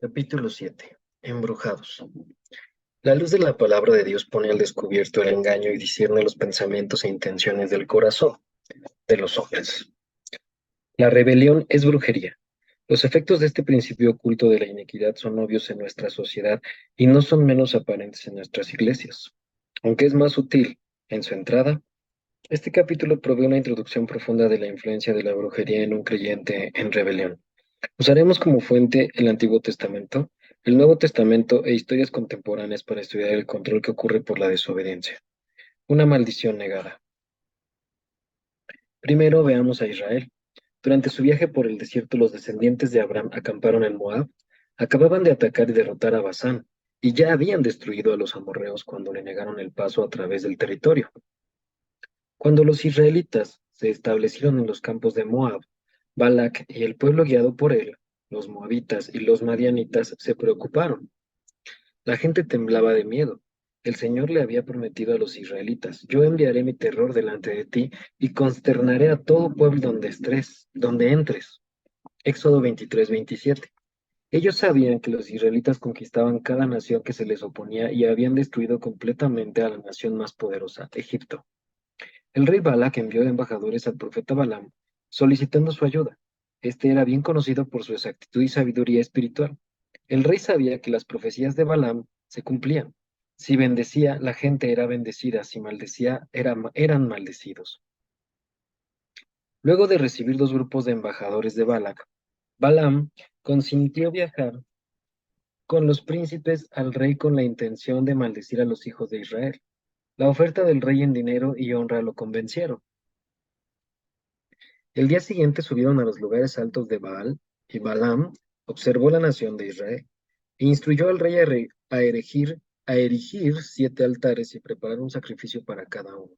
Capítulo 7. Embrujados. La luz de la palabra de Dios pone al descubierto el engaño y discierne los pensamientos e intenciones del corazón de los hombres. La rebelión es brujería. Los efectos de este principio oculto de la iniquidad son obvios en nuestra sociedad y no son menos aparentes en nuestras iglesias. Aunque es más sutil en su entrada, este capítulo provee una introducción profunda de la influencia de la brujería en un creyente en rebelión. Usaremos como fuente el Antiguo Testamento, el Nuevo Testamento e historias contemporáneas para estudiar el control que ocurre por la desobediencia. Una maldición negada. Primero veamos a Israel. Durante su viaje por el desierto, los descendientes de Abraham acamparon en Moab, acababan de atacar y derrotar a Basán, y ya habían destruido a los amorreos cuando le negaron el paso a través del territorio. Cuando los israelitas se establecieron en los campos de Moab, Balac y el pueblo guiado por él, los moabitas y los madianitas, se preocuparon. La gente temblaba de miedo. El Señor le había prometido a los israelitas: yo enviaré mi terror delante de ti y consternaré a todo pueblo donde entres. Éxodo 23-27. Ellos sabían que los israelitas conquistaban cada nación que se les oponía y habían destruido completamente a la nación más poderosa, Egipto. El rey Balac envió embajadores al profeta Balaam solicitando su ayuda. Este era bien conocido por su exactitud y sabiduría espiritual. El rey sabía que las profecías de Balaam se cumplían. Si bendecía, la gente era bendecida; si maldecía, eran maldecidos. Luego de recibir dos grupos de embajadores de Balac, Balaam consintió viajar con los príncipes al rey con la intención de maldecir a los hijos de Israel. La oferta del rey en dinero y honra lo convencieron. El día siguiente subieron a los lugares altos de Baal, y Balaam observó la nación de Israel, e instruyó al rey a erigir 7 altares y preparar un sacrificio para cada uno.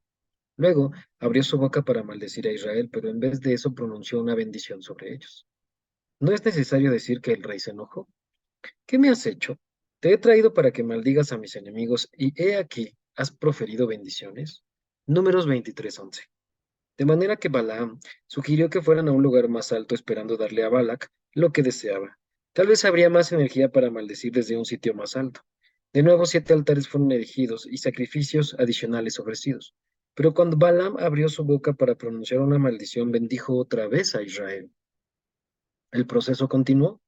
Luego abrió su boca para maldecir a Israel, pero en vez de eso pronunció una bendición sobre ellos. ¿No es necesario decir que el rey se enojó? ¿Qué me has hecho? Te he traído para que maldigas a mis enemigos, y he aquí, has proferido bendiciones. Números 23:11. De manera que Balaam sugirió que fueran a un lugar más alto esperando darle a Balac lo que deseaba. Tal vez habría más energía para maldecir desde un sitio más alto. De nuevo 7 altares fueron erigidos y sacrificios adicionales ofrecidos. Pero cuando Balaam abrió su boca para pronunciar una maldición, bendijo otra vez a Israel. El proceso continuó.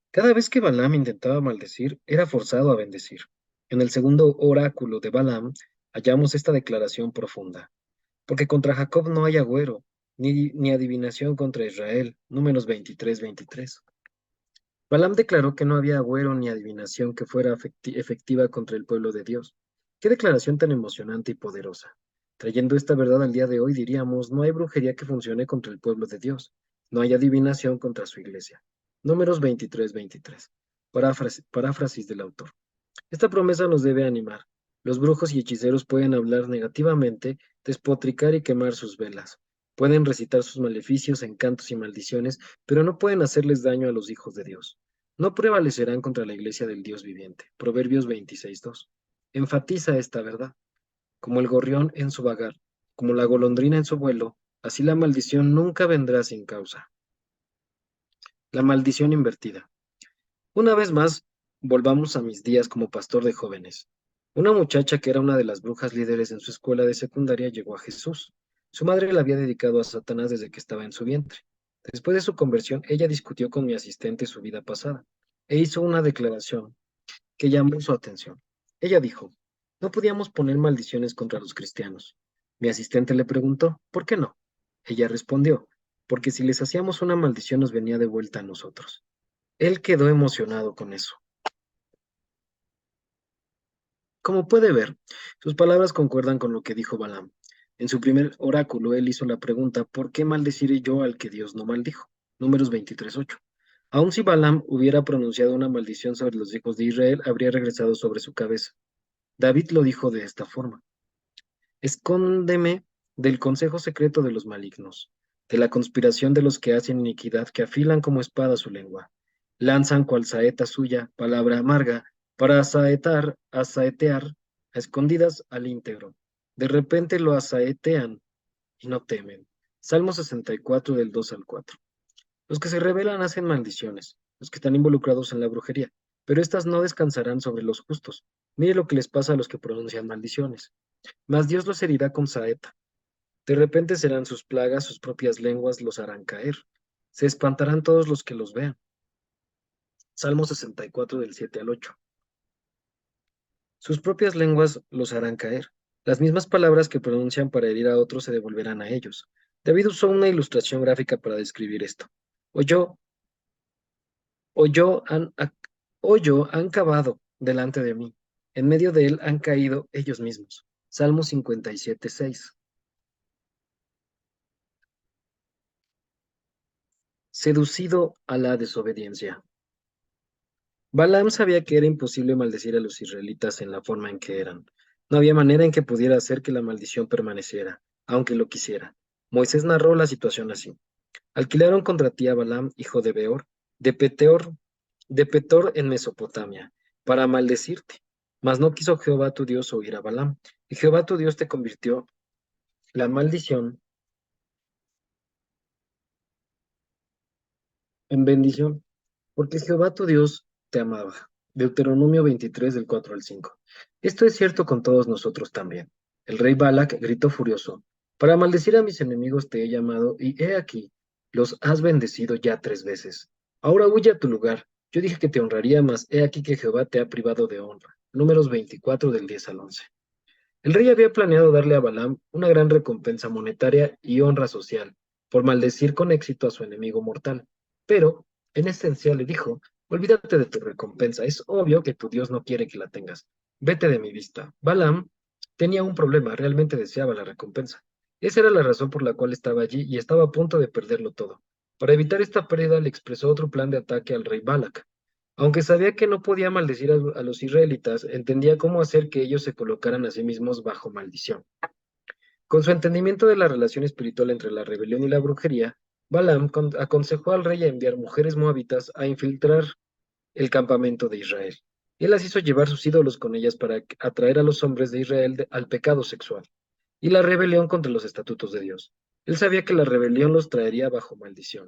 Cada vez que Balaam intentaba maldecir, era forzado a bendecir. En el segundo oráculo de Balaam hallamos esta declaración profunda: porque contra Jacob no hay agüero, ni adivinación contra Israel. Números 23-23. Balaam declaró que no había agüero ni adivinación que fuera efectiva contra el pueblo de Dios. Qué declaración tan emocionante y poderosa. Trayendo esta verdad al día de hoy, diríamos: no hay brujería que funcione contra el pueblo de Dios. No hay adivinación contra su iglesia. Números 23-23. Paráfrasis del autor. Esta promesa nos debe animar. Los brujos y hechiceros pueden hablar negativamente, despotricar y quemar sus velas. Pueden recitar sus maleficios, encantos y maldiciones, pero no pueden hacerles daño a los hijos de Dios. No prevalecerán contra la iglesia del Dios viviente. Proverbios 26:2. Enfatiza esta verdad. Como el gorrión en su vagar, como la golondrina en su vuelo, así la maldición nunca vendrá sin causa. La maldición invertida. Una vez más, volvamos a mis días como pastor de jóvenes. Una muchacha que era una de las brujas líderes en su escuela de secundaria llegó a Jesús. Su madre la había dedicado a Satanás desde que estaba en su vientre. Después de su conversión, ella discutió con mi asistente su vida pasada e hizo una declaración que llamó su atención. Ella dijo: no podíamos poner maldiciones contra los cristianos. Mi asistente le preguntó: ¿por qué no? Ella respondió: porque si les hacíamos una maldición nos venía de vuelta a nosotros. Él quedó emocionado con eso. Como puede ver, sus palabras concuerdan con lo que dijo Balaam. En su primer oráculo, él hizo la pregunta: ¿por qué maldeciré yo al que Dios no maldijo? Números 23:8. Aun si Balaam hubiera pronunciado una maldición sobre los hijos de Israel, habría regresado sobre su cabeza. David lo dijo de esta forma: escóndeme del consejo secreto de los malignos, de la conspiración de los que hacen iniquidad, que afilan como espada su lengua. Lanzan cual saeta suya palabra amarga, para asaetear a escondidas al íntegro. De repente lo asaetean y no temen. Salmo 64 del 2 al 4. Los que se rebelan hacen maldiciones, los que están involucrados en la brujería. pero éstas no descansarán sobre los justos. Mire lo que les pasa a los que pronuncian maldiciones. Mas Dios los herirá con saeta. De repente serán sus plagas, sus propias lenguas los harán caer. Se espantarán todos los que los vean. Salmo 64 del 7 al 8. Sus propias lenguas los harán caer. Las mismas palabras que pronuncian para herir a otros se devolverán a ellos. David usó una ilustración gráfica para describir esto. Oyó, oyó, hoyo han cavado delante de mí. En medio de él han caído ellos mismos. Salmo 57, 6. Seducido a la desobediencia. Balaam sabía que era imposible maldecir a los israelitas en la forma en que eran. No había manera en que pudiera hacer que la maldición permaneciera, aunque lo quisiera. Moisés narró la situación así. Alquilaron contra ti a Balaam, hijo de Beor, de Petor, de Petor en Mesopotamia, para maldecirte. Mas no quiso Jehová tu Dios oír a Balaam, y Jehová tu Dios te convirtió la maldición en bendición, porque Jehová tu Dios te amaba. Deuteronomio 23 del 4 al 5. Esto es cierto con todos nosotros también. El rey Balac gritó furioso, para maldecir a mis enemigos te he llamado, y he aquí, los has bendecido ya 3 veces. Ahora huye a tu lugar. Yo dije que te honraría, mas he aquí que Jehová te ha privado de honra. Números 24 del 10 al 11. El rey había planeado darle a Balaam una gran recompensa monetaria y honra social por maldecir con éxito a su enemigo mortal. Pero, en esencia, le dijo, olvídate de tu recompensa, es obvio que tu Dios no quiere que la tengas. Vete de mi vista. Balaam tenía un problema, realmente deseaba la recompensa. Esa era la razón por la cual estaba allí y estaba a punto de perderlo todo. Para evitar esta pérdida, le expresó otro plan de ataque al rey Balac. Aunque sabía que no podía maldecir a los israelitas, entendía cómo hacer que ellos se colocaran a sí mismos bajo maldición. Con su entendimiento de la relación espiritual entre la rebelión y la brujería, Balaam aconsejó al rey a enviar mujeres moabitas a infiltrar el campamento de Israel. Él las hizo llevar sus ídolos con ellas para atraer a los hombres de Israel al pecado sexual y la rebelión contra los estatutos de Dios. Él sabía que la rebelión los traería bajo maldición.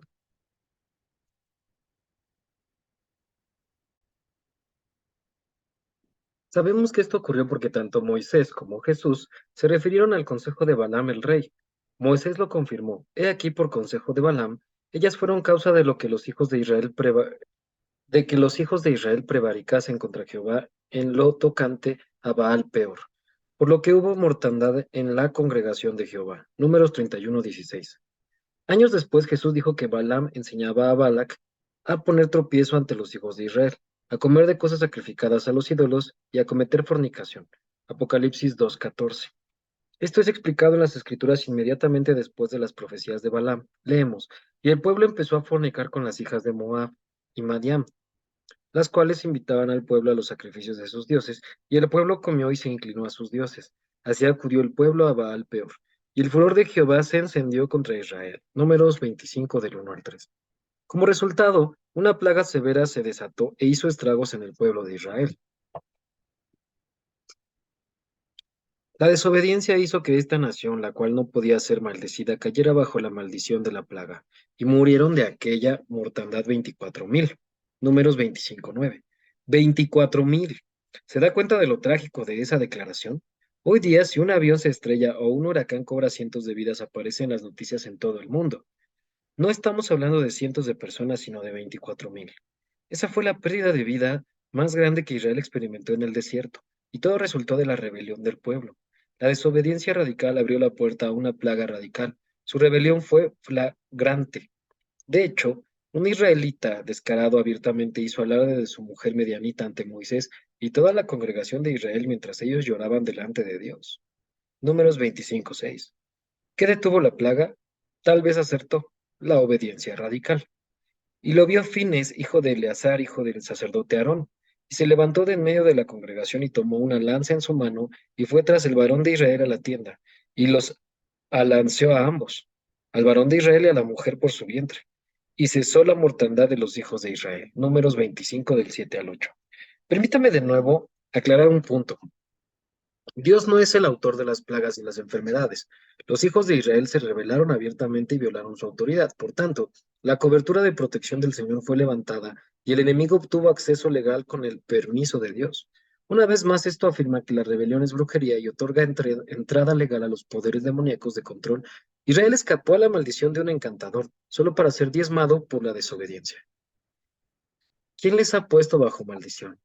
Sabemos que esto ocurrió porque tanto Moisés como Jesús se refirieron al consejo de Balaam el rey. Moisés lo confirmó. He aquí por consejo de Balaam, ellas fueron causa de lo que los hijos de Israel de que los hijos de Israel prevaricasen contra Jehová en lo tocante a Baal peor. Por lo que hubo mortandad en la congregación de Jehová. Números 31:16. Años después Jesús dijo que Balaam enseñaba a Balac a poner tropiezo ante los hijos de Israel, a comer de cosas sacrificadas a los ídolos y a cometer fornicación. Apocalipsis 2:14. Esto es explicado en las Escrituras inmediatamente después de las profecías de Balaam. Leemos, y el pueblo empezó a fornicar con las hijas de Moab y Madián, las cuales invitaban al pueblo a los sacrificios de sus dioses, y el pueblo comió y se inclinó a sus dioses. Así acudió el pueblo a Baal peor, y el furor de Jehová se encendió contra Israel. Números 25 del 1 al 3. Como resultado, una plaga severa se desató e hizo estragos en el pueblo de Israel. La desobediencia hizo que esta nación, la cual no podía ser maldecida, cayera bajo la maldición de la plaga, y murieron de aquella mortandad 24,000. Números 25:9. 24,000. ¿Se da cuenta de lo trágico de esa declaración? Hoy día, si un avión se estrella o un huracán cobra cientos de vidas, aparece en las noticias en todo el mundo. No estamos hablando de cientos de personas, sino de 24,000. Esa fue la pérdida de vida más grande que Israel experimentó en el desierto, y todo resultó de la rebelión del pueblo. La desobediencia radical abrió la puerta a una plaga radical. Su rebelión fue flagrante. De hecho, un israelita descarado abiertamente hizo alarde de su mujer medianita ante Moisés y toda la congregación de Israel mientras ellos lloraban delante de Dios. Números 25:6. ¿Qué detuvo la plaga? Tal vez acertó, la obediencia radical. Y lo vio Fines, hijo de Eleazar, hijo del sacerdote Aarón. Y se levantó de en medio de la congregación y tomó una lanza en su mano y fue tras el varón de Israel a la tienda y los alanceó a ambos, al varón de Israel y a la mujer por su vientre. Y cesó la mortandad de los hijos de Israel. Números 25 del 7 al 8. Permítame de nuevo aclarar un punto. Dios no es el autor de las plagas y las enfermedades. Los hijos de Israel se rebelaron abiertamente y violaron su autoridad. Por tanto, la cobertura de protección del Señor fue levantada y el enemigo obtuvo acceso legal con el permiso de Dios. Una vez más, esto afirma que la rebelión es brujería y otorga entrada legal a los poderes demoníacos de control. Israel escapó a la maldición de un encantador, solo para ser diezmado por la desobediencia. ¿Quién les ha puesto bajo maldición?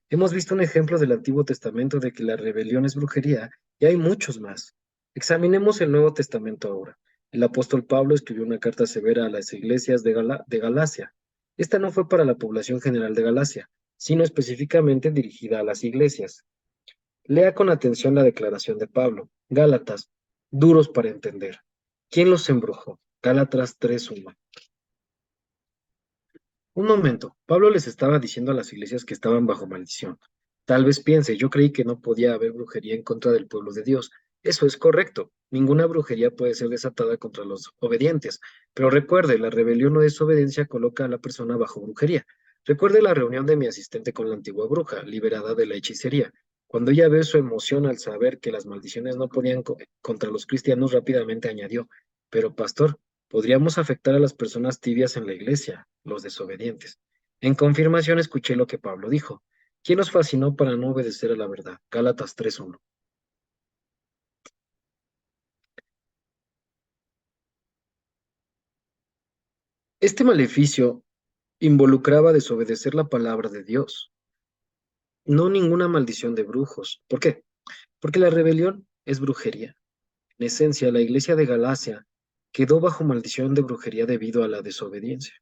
Hemos visto un ejemplo del Antiguo Testamento de que la rebelión es brujería y hay muchos más. Examinemos el Nuevo Testamento ahora. El apóstol Pablo escribió una carta severa a las iglesias de Galacia. Esta no fue para la población general de Galacia, sino específicamente dirigida a las iglesias. Lea con atención la declaración de Pablo. Gálatas, duros para entender. ¿Quién los embrujó? Gálatas 3:1. Un momento, Pablo les estaba diciendo a las iglesias que estaban bajo maldición. Tal vez piense, yo creí que no podía haber brujería en contra del pueblo de Dios. Eso es correcto. Ninguna brujería puede ser desatada contra los obedientes. Pero recuerde, la rebelión o desobediencia coloca a la persona bajo brujería. Recuerde la reunión de mi asistente con la antigua bruja, liberada de la hechicería. Cuando ella ve su emoción al saber que las maldiciones no podían contra los cristianos, rápidamente añadió, pero pastor, podríamos afectar a las personas tibias en la iglesia, los desobedientes. En confirmación escuché lo que Pablo dijo. ¿Quién nos fascinó para no obedecer a la verdad? Gálatas 3:1. Este maleficio involucraba desobedecer la palabra de Dios, no ninguna maldición de brujos. ¿Por qué? Porque la rebelión es brujería. En esencia, la iglesia de Galacia quedó bajo maldición de brujería debido a la desobediencia.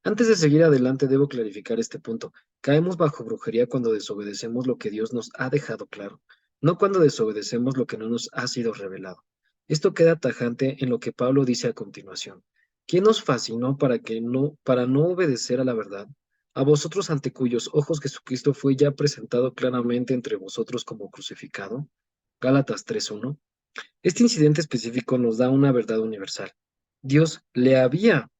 Antes de seguir adelante, debo clarificar este punto. Caemos bajo brujería cuando desobedecemos lo que Dios nos ha dejado claro, no cuando desobedecemos lo que no nos ha sido revelado. Esto queda tajante en lo que Pablo dice a continuación. ¿Quién nos fascinó para no obedecer a la verdad? A vosotros ante cuyos ojos Jesucristo fue ya presentado claramente entre vosotros como crucificado. Gálatas 3:1. Este incidente específico nos da una verdad universal. Dios le había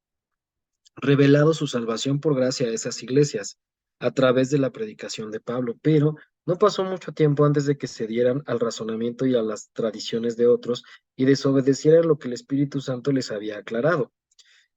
revelado su salvación por gracia a esas iglesias a través de la predicación de Pablo, pero no pasó mucho tiempo antes de que se dieran al razonamiento y a las tradiciones de otros y desobedecieran lo que el Espíritu Santo les había aclarado.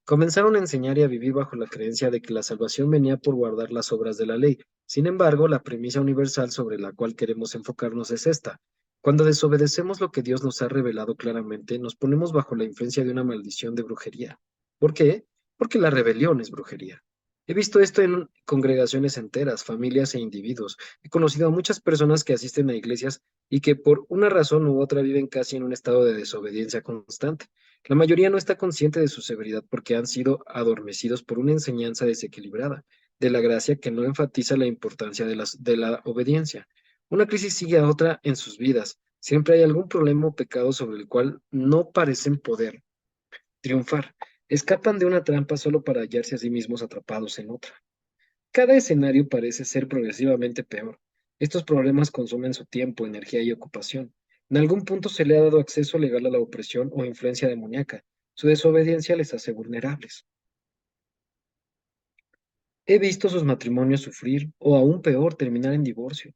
Comenzaron a enseñar y a vivir bajo la creencia de que la salvación venía por guardar las obras de la ley. Sin embargo, la premisa universal sobre la cual queremos enfocarnos es esta. Cuando desobedecemos lo que Dios nos ha revelado claramente, nos ponemos bajo la influencia de una maldición de brujería. ¿Por qué? Porque la rebelión es brujería. He visto esto en congregaciones enteras, familias e individuos. He conocido a muchas personas que asisten a iglesias y que por una razón u otra viven casi en un estado de desobediencia constante. La mayoría no está consciente de su severidad porque han sido adormecidos por una enseñanza desequilibrada de la gracia que no enfatiza la importancia de la obediencia. Una crisis sigue a otra en sus vidas. Siempre hay algún problema o pecado sobre el cual no parecen poder triunfar. Escapan de una trampa solo para hallarse a sí mismos atrapados en otra. Cada escenario parece ser progresivamente peor. Estos problemas consumen su tiempo, energía y ocupación. En algún punto se le ha dado acceso legal a la opresión o influencia demoníaca. Su desobediencia les hace vulnerables. He visto sus matrimonios sufrir o aún peor terminar en divorcio.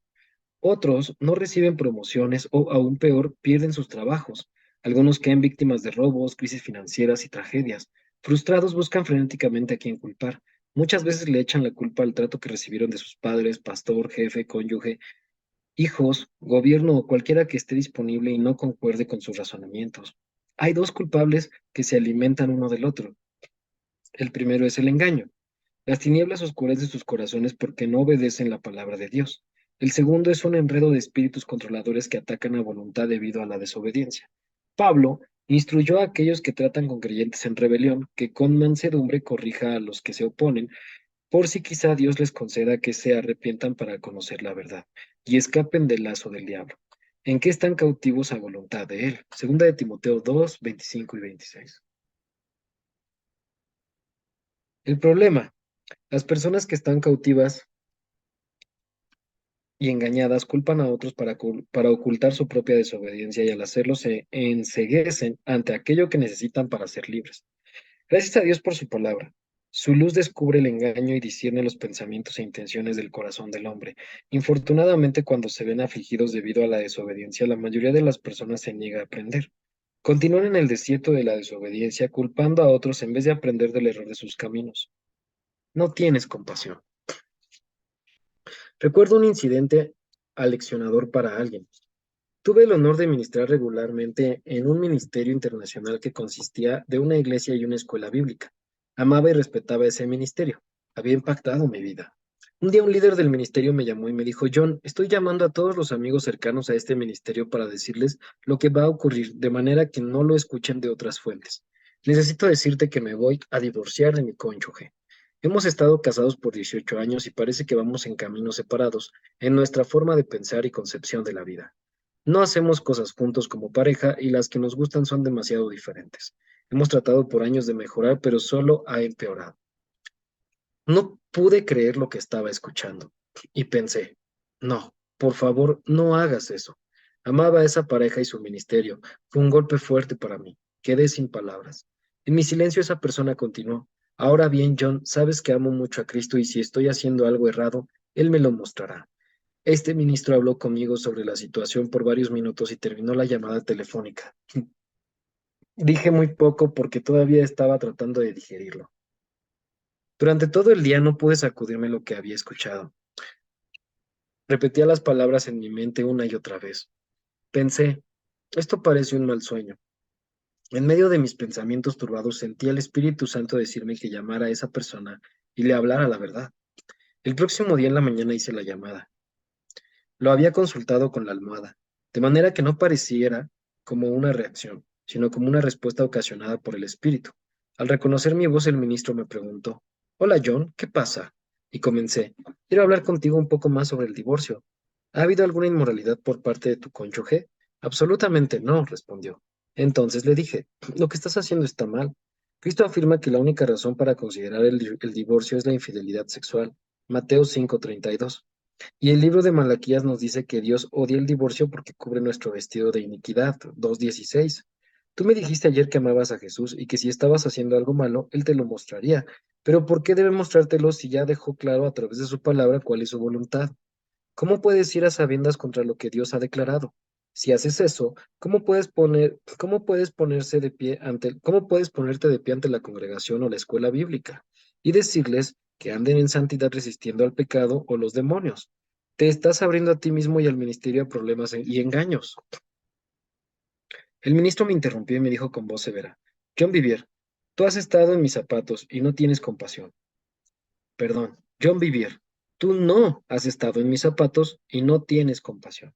Otros no reciben promociones o aún peor pierden sus trabajos. Algunos caen víctimas de robos, crisis financieras y tragedias. Frustrados buscan frenéticamente a quién culpar. Muchas veces le echan la culpa al trato que recibieron de sus padres, pastor, jefe, cónyuge, hijos, gobierno o cualquiera que esté disponible y no concuerde con sus razonamientos. Hay dos culpables que se alimentan uno del otro. El primero es el engaño. Las tinieblas oscurecen sus corazones porque no obedecen la palabra de Dios. El segundo es un enredo de espíritus controladores que atacan a voluntad debido a la desobediencia. Pablo instruyó a aquellos que tratan con creyentes en rebelión que con mansedumbre corrija a los que se oponen, por si quizá Dios les conceda que se arrepientan para conocer la verdad y escapen del lazo del diablo. ¿En qué están cautivos a voluntad de él? Segunda de Timoteo 2:25 y 26. El problema, las personas que están cautivas y engañadas culpan a otros para ocultar su propia desobediencia y al hacerlo se enceguecen ante aquello que necesitan para ser libres. Gracias a Dios por su palabra. Su luz descubre el engaño y discierne los pensamientos e intenciones del corazón del hombre. Infortunadamente, cuando se ven afligidos debido a la desobediencia, la mayoría de las personas se niega a aprender. Continúan en el desierto de la desobediencia, culpando a otros en vez de aprender del error de sus caminos. No tienes compasión. Recuerdo un incidente aleccionador para alguien. Tuve el honor de ministrar regularmente en un ministerio internacional que consistía de una iglesia y una escuela bíblica. Amaba y respetaba ese ministerio. Había impactado mi vida. Un día un líder del ministerio me llamó y me dijo, John, estoy llamando a todos los amigos cercanos a este ministerio para decirles lo que va a ocurrir, de manera que no lo escuchen de otras fuentes. Necesito decirte que me voy a divorciar de mi cónyuge. Hemos estado casados por 18 años y parece que vamos en caminos separados en nuestra forma de pensar y concepción de la vida. No hacemos cosas juntos como pareja y las que nos gustan son demasiado diferentes. Hemos tratado por años de mejorar, pero solo ha empeorado. No pude creer lo que estaba escuchando y pensé, no, por favor, no hagas eso. Amaba a esa pareja y su ministerio. Fue un golpe fuerte para mí. Quedé sin palabras. En mi silencio esa persona continuó. Ahora bien, John, sabes que amo mucho a Cristo y si estoy haciendo algo errado, Él me lo mostrará. Este ministro habló conmigo sobre la situación por varios minutos y terminó la llamada telefónica. Dije muy poco porque todavía estaba tratando de digerirlo. Durante todo el día no pude sacudirme lo que había escuchado. Repetía las palabras en mi mente una y otra vez. Pensé, esto parece un mal sueño. En medio de mis pensamientos turbados sentí al Espíritu Santo decirme que llamara a esa persona y le hablara la verdad. El próximo día en la mañana hice la llamada. Lo había consultado con la almohada, de manera que no pareciera como una reacción, sino como una respuesta ocasionada por el espíritu. Al reconocer mi voz, el ministro me preguntó, Hola John, ¿qué pasa? Y comencé, quiero hablar contigo un poco más sobre el divorcio. ¿Ha habido alguna inmoralidad por parte de tu cónyuge? Absolutamente no, respondió. Entonces le dije, lo que estás haciendo está mal. Cristo afirma que la única razón para considerar el divorcio es la infidelidad sexual. Mateo 5:32. Y el libro de Malaquías nos dice que Dios odia el divorcio porque cubre nuestro vestido de iniquidad, 2:16. Tú me dijiste ayer que amabas a Jesús y que si estabas haciendo algo malo, Él te lo mostraría. Pero ¿por qué debe mostrártelo si ya dejó claro a través de su palabra cuál es su voluntad? ¿Cómo puedes ir a sabiendas contra lo que Dios ha declarado? Si haces eso, cómo puedes ponerte de pie ante la congregación o la escuela bíblica y decirles que anden en santidad resistiendo al pecado o los demonios? Te estás abriendo a ti mismo y al ministerio a problemas y engaños. El ministro me interrumpió y me dijo con voz severa, John Vivier, tú has estado en mis zapatos y no tienes compasión. Perdón, John Vivier, tú no has estado en mis zapatos y no tienes compasión.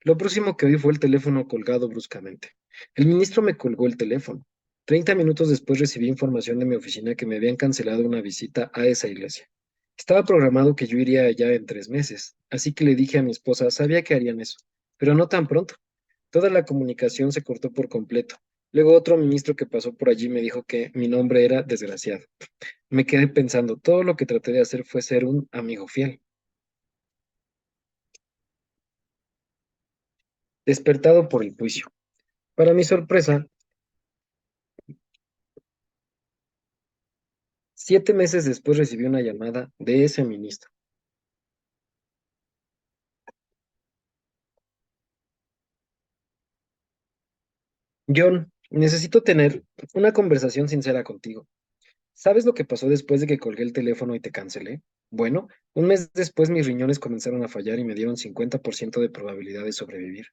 Lo próximo que oí fue el teléfono colgado bruscamente. El ministro me colgó el teléfono. 30 minutos después recibí información de mi oficina que me habían cancelado una visita a esa iglesia. Estaba programado que yo iría allá en 3 meses, así que le dije a mi esposa, sabía que harían eso, pero no tan pronto. Toda la comunicación se cortó por completo. Luego otro ministro que pasó por allí me dijo que mi nombre era desgraciado. Me quedé pensando, todo lo que traté de hacer fue ser un amigo fiel. Despertado por el juicio. Para mi sorpresa, 7 meses después recibí una llamada de ese ministro. John, necesito tener una conversación sincera contigo. ¿Sabes lo que pasó después de que colgué el teléfono y te cancelé? Bueno, un mes después mis riñones comenzaron a fallar y me dieron 50% de probabilidad de sobrevivir.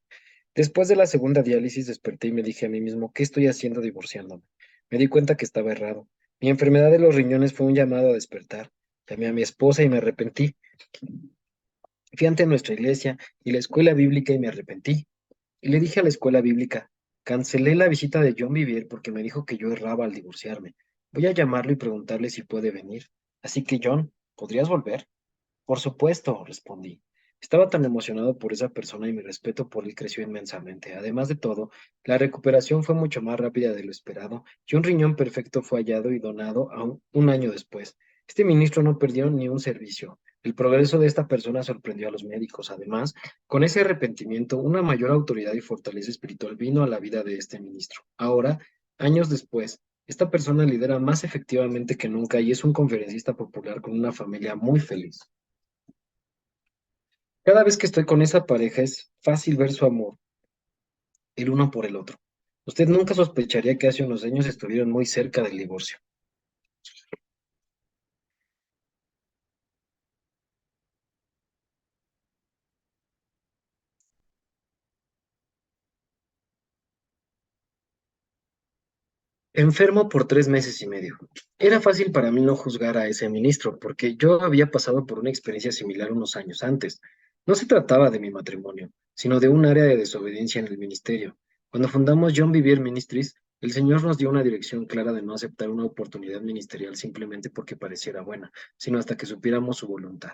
Después de la segunda diálisis desperté y me dije a mí mismo, ¿qué estoy haciendo divorciándome? Me di cuenta que estaba errado. Mi enfermedad de los riñones fue un llamado a despertar. Llamé a mi esposa y me arrepentí. Fui ante nuestra iglesia y la escuela bíblica y me arrepentí. Y le dije a la escuela bíblica, cancelé la visita de John Vivier porque me dijo que yo erraba al divorciarme. Voy a llamarlo y preguntarle si puede venir. Así que, John, ¿podrías volver? Por supuesto, respondí. Estaba tan emocionado por esa persona y mi respeto por él creció inmensamente. Además de todo, la recuperación fue mucho más rápida de lo esperado y un riñón perfecto fue hallado y donado un año después. Este ministro no perdió ni un servicio. El progreso de esta persona sorprendió a los médicos. Además, con ese arrepentimiento, una mayor autoridad y fortaleza espiritual vino a la vida de este ministro. Ahora, años después, esta persona lidera más efectivamente que nunca y es un conferencista popular con una familia muy feliz. Cada vez que estoy con esa pareja es fácil ver su amor, el uno por el otro. Usted nunca sospecharía que hace unos años estuvieron muy cerca del divorcio. Enfermo por 3 meses y medio. Era fácil para mí no juzgar a ese ministro, porque yo había pasado por una experiencia similar unos años antes. No se trataba de mi matrimonio, sino de un área de desobediencia en el ministerio. Cuando fundamos John Vivier Ministries, el Señor nos dio una dirección clara de no aceptar una oportunidad ministerial simplemente porque pareciera buena, sino hasta que supiéramos su voluntad.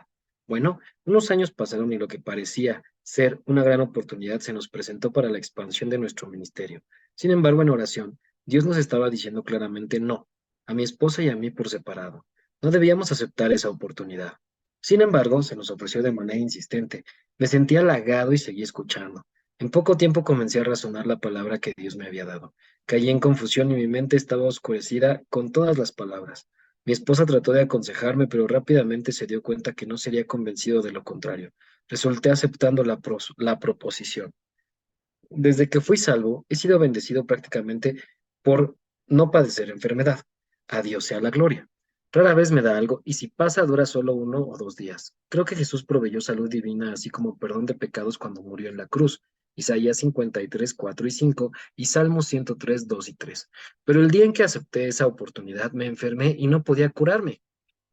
Bueno, unos años pasaron y lo que parecía ser una gran oportunidad se nos presentó para la expansión de nuestro ministerio. Sin embargo, en oración, Dios nos estaba diciendo claramente no, a mi esposa y a mí por separado. No debíamos aceptar esa oportunidad. Sin embargo, se nos ofreció de manera insistente. Me sentí halagado y seguí escuchando. En poco tiempo comencé a razonar la palabra que Dios me había dado. Caí en confusión y mi mente estaba oscurecida con todas las palabras. Mi esposa trató de aconsejarme, pero rápidamente se dio cuenta que no sería convencido de lo contrario. Resulté aceptando la proposición. Desde que fui salvo, he sido bendecido prácticamente por no padecer enfermedad. A Dios sea la gloria. Rara vez me da algo y si pasa dura solo 1 o 2 días. Creo que Jesús proveyó salud divina así como perdón de pecados cuando murió en la cruz. Isaías 53, 4 y 5 y Salmos 103, 2 y 3. Pero el día en que acepté esa oportunidad me enfermé y no podía curarme.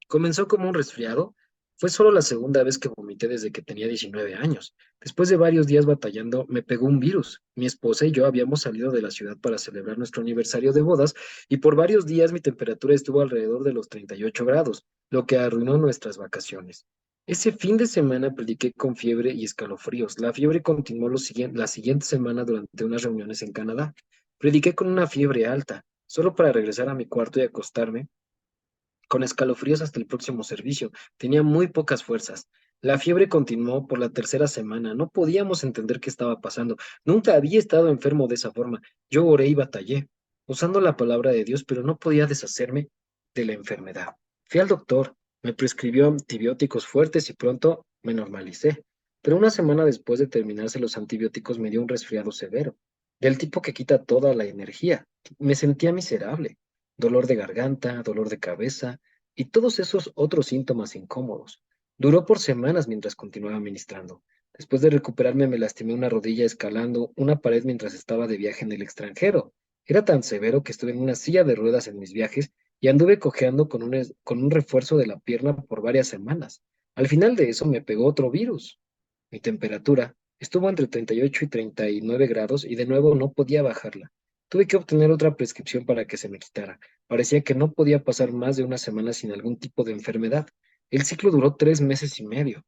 Comenzó como un resfriado. Fue solo la segunda vez que vomité desde que tenía 19 años. Después de varios días batallando, me pegó un virus. Mi esposa y yo habíamos salido de la ciudad para celebrar nuestro aniversario de bodas y por varios días mi temperatura estuvo alrededor de los 38 grados, lo que arruinó nuestras vacaciones. Ese fin de semana prediqué con fiebre y escalofríos. La fiebre continuó la siguiente semana durante unas reuniones en Canadá. Prediqué con una fiebre alta, solo para regresar a mi cuarto y acostarme con escalofríos hasta el próximo servicio. Tenía muy pocas fuerzas. La fiebre continuó por la tercera semana. No podíamos entender qué estaba pasando. Nunca había estado enfermo de esa forma. Yo oré y batallé, usando la palabra de Dios, pero no podía deshacerme de la enfermedad. Fui al doctor, me prescribió antibióticos fuertes y pronto me normalicé. Pero una semana después de terminarse los antibióticos me dio un resfriado severo, del tipo que quita toda la energía. Me sentía miserable, dolor de garganta, dolor de cabeza y todos esos otros síntomas incómodos. Duró por semanas mientras continuaba ministrando. Después de recuperarme me lastimé una rodilla escalando una pared mientras estaba de viaje en el extranjero. Era tan severo que estuve en una silla de ruedas en mis viajes y anduve cojeando con un refuerzo de la pierna por varias semanas. Al final de eso me pegó otro virus. Mi temperatura estuvo entre 38 y 39 grados y de nuevo no podía bajarla. Tuve que obtener otra prescripción para que se me quitara. Parecía que no podía pasar más de una semana sin algún tipo de enfermedad. El ciclo duró 3 meses y medio.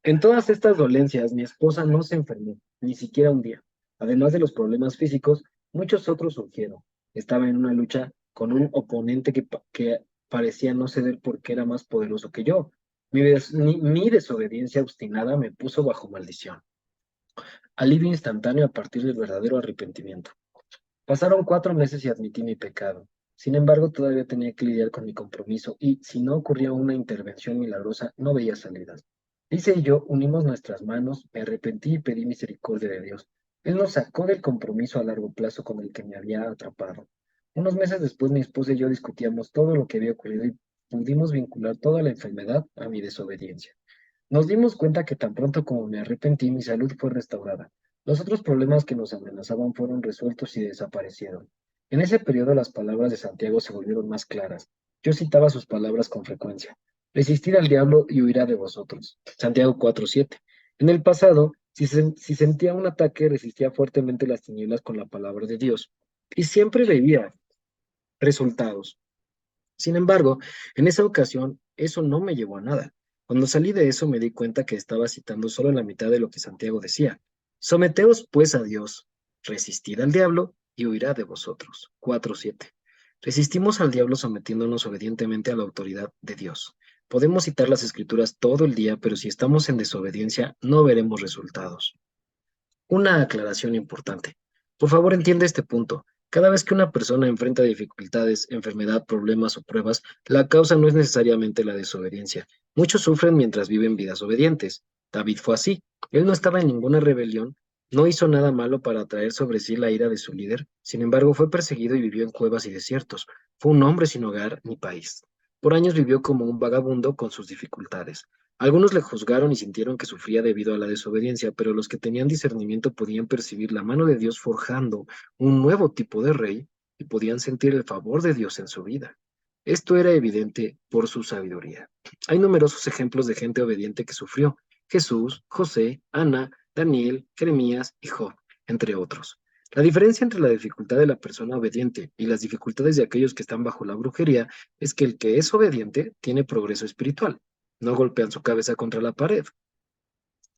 En todas estas dolencias, mi esposa no se enfermó, ni siquiera un día. Además de los problemas físicos, muchos otros surgieron. Estaba en una lucha con un oponente que parecía no ceder porque era más poderoso que yo. Mi desobediencia obstinada me puso bajo maldición. Alivio instantáneo a partir del verdadero arrepentimiento. Pasaron 4 meses y admití mi pecado. Sin embargo, todavía tenía que lidiar con mi compromiso y, si no ocurría una intervención milagrosa, no veía salidas. Lisa y yo unimos nuestras manos, me arrepentí y pedí misericordia de Dios. Él nos sacó del compromiso a largo plazo con el que me había atrapado. Unos meses después, mi esposa y yo discutíamos todo lo que había ocurrido y pudimos vincular toda la enfermedad a mi desobediencia. Nos dimos cuenta que tan pronto como me arrepentí, mi salud fue restaurada. Los otros problemas que nos amenazaban fueron resueltos y desaparecieron. En ese periodo las palabras de Santiago se volvieron más claras. Yo citaba sus palabras con frecuencia. Resistir al diablo y huirá de vosotros. Santiago 4:7. En el pasado, si sentía un ataque, resistía fuertemente las tinieblas con la palabra de Dios. Y siempre veía resultados. Sin embargo, en esa ocasión, eso no me llevó a nada. Cuando salí de eso me di cuenta que estaba citando solo la mitad de lo que Santiago decía. Someteos pues a Dios, resistid al diablo y huirá de vosotros. 4:7. Resistimos al diablo sometiéndonos obedientemente a la autoridad de Dios. Podemos citar las escrituras todo el día, pero si estamos en desobediencia, no veremos resultados. Una aclaración importante. Por favor, entiende este punto. Cada vez que una persona enfrenta dificultades, enfermedad, problemas o pruebas, la causa no es necesariamente la desobediencia. Muchos sufren mientras viven vidas obedientes. David fue así. Él no estaba en ninguna rebelión, no hizo nada malo para atraer sobre sí la ira de su líder. Sin embargo, fue perseguido y vivió en cuevas y desiertos. Fue un hombre sin hogar ni país. Por años vivió como un vagabundo con sus dificultades. Algunos le juzgaron y sintieron que sufría debido a la desobediencia, pero los que tenían discernimiento podían percibir la mano de Dios forjando un nuevo tipo de rey y podían sentir el favor de Dios en su vida. Esto era evidente por su sabiduría. Hay numerosos ejemplos de gente obediente que sufrió: Jesús, José, Ana, Daniel, Jeremías y Job, entre otros. La diferencia entre la dificultad de la persona obediente y las dificultades de aquellos que están bajo la brujería es que el que es obediente tiene progreso espiritual. No golpean su cabeza contra la pared,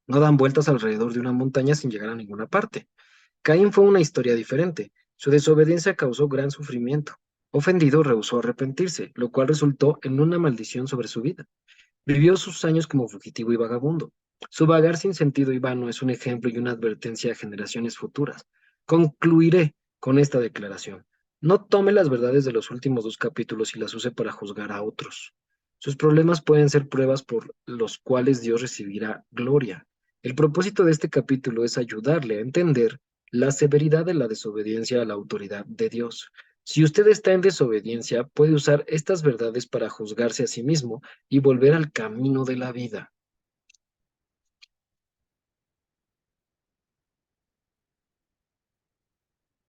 no dan vueltas alrededor de una montaña sin llegar a ninguna parte. Caín fue una historia diferente. Su desobediencia causó gran sufrimiento. Ofendido, rehusó arrepentirse, lo cual resultó en una maldición sobre su vida. Vivió sus años como fugitivo y vagabundo. Su vagar sin sentido y vano es un ejemplo y una advertencia a generaciones futuras. Concluiré con esta declaración: no tome las verdades de los últimos dos capítulos y las use para juzgar a otros. Sus problemas pueden ser pruebas por los cuales Dios recibirá gloria. El propósito de este capítulo es ayudarle a entender la severidad de la desobediencia a la autoridad de Dios. Si usted está en desobediencia, puede usar estas verdades para juzgarse a sí mismo y volver al camino de la vida.